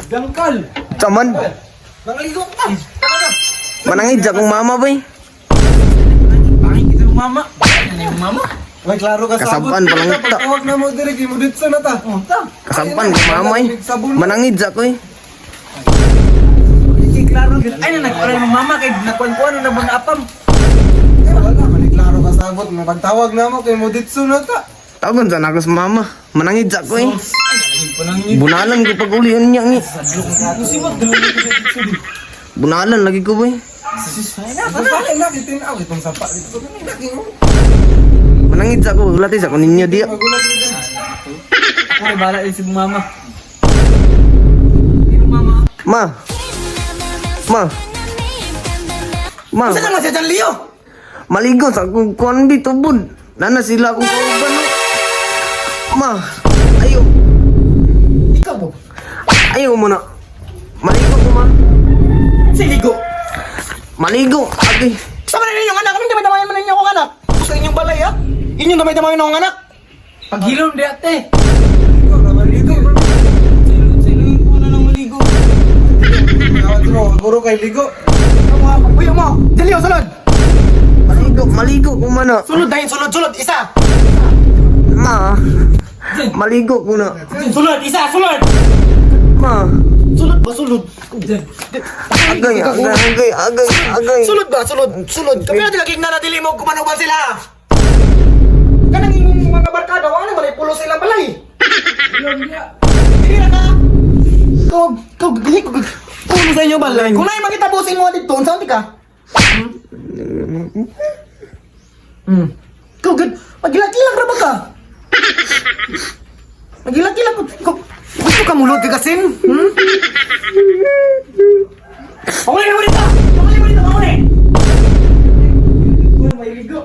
Dangkal. Caman. Nangaligo ka. Manangid akong mama bay. Pangit kita ng mama. Ano yung mama? May klaro ka Kasampan pa lang ta. Pagtawag na mo direk, mo dito na ta. Kasampan ko mama eh. Manangid ako eh. Klaro gid. Ay na nagpara ng mama kay nakuan-kuan na mga apam. Wala, may klaro ka sabot. May pagtawag na mo kay mo dito na ta. Tawagan sa ako sa mama. Manangid ako eh. Bunalan ko pag ulian niya ni. Bunalan lagi ko bay. Ay na kitinaw itong sapa dito. Manangid ako. Latis ako ninyo dia. Magulat ni din. Ako ay bala si mama. Ma. Ma. Ma. Sa ka masya dyan, Leo? Maligo sa akong kuan bi tubod. Nana sila akong kauban no. Ma. Ayo. Ikaw po? Ayo mo na. Maligo ko ma. Siligo. Maligo. Agi. Sa man ninyong anak, anong damay-damayan man ninyo akong anak? Sa inyong balay, ha? Inyong damay-damayan akong anak? Paghilom di ate. Ikaw na maligo. Silungin ko na ng maligo. Guro kay ligo. Uy, mo! Dali, sulod! Maligo ko mana. Sulod dahil, sulod! Isa! Ma. Maligo ko na. Sulod! Isa! Sulod! Ma. Sulod ba? Sulod! Agay. Sulod ba? Sulod! Kami natin laging nanadili mo kumanuban sila! Kanang yung mga barkada, wala na balay, pulo sila balay! Hindi na ka! Ikaw, pulo sa inyo balay! Kung na yung makitapusin mo dito, saan di ka? Ikaw, magilak-ilak na ba ka? Magilak-ilak ko. Gusto ka mulod kagasin? Panguli mo dito! Panguli! May ligo.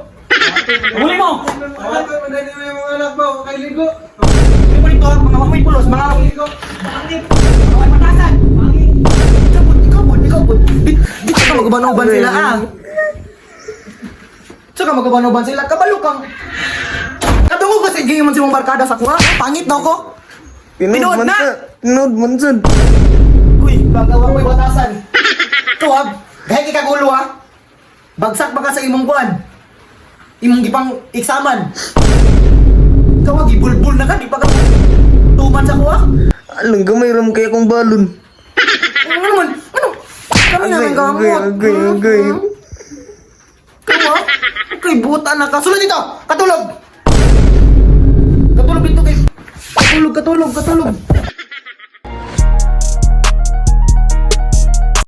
Panguli mo! Madali mo yung mga anak mo, kay ligo. Panguli mo dito, mga mamoy pulos, mga ligo. Pangit! Mga matasan! Pangit! Ikaw po! Di ka magubanoban sila ah! Saka magubanoban sila, kabalo kang... Kadungo kasi gayong man si mong barkada sa kuha. Pangit na ako. Pinood na! Pinood man sad. Uy, bagawa ko'y batasan. Tuwag, dahil ikagulo ha. Bagsak ba ka sa imong buwan? Imong gipang iksaman. Kawag, ibulbul na ka, di pa ka tuman sa kuha? Alang gamay ram kay akong balon. Ano naman? Ano? Kami na ng gamot. Agay. Kawa? Kay buta na ka. Sulod dito! Katulog! Katulog dito kay... Katulog!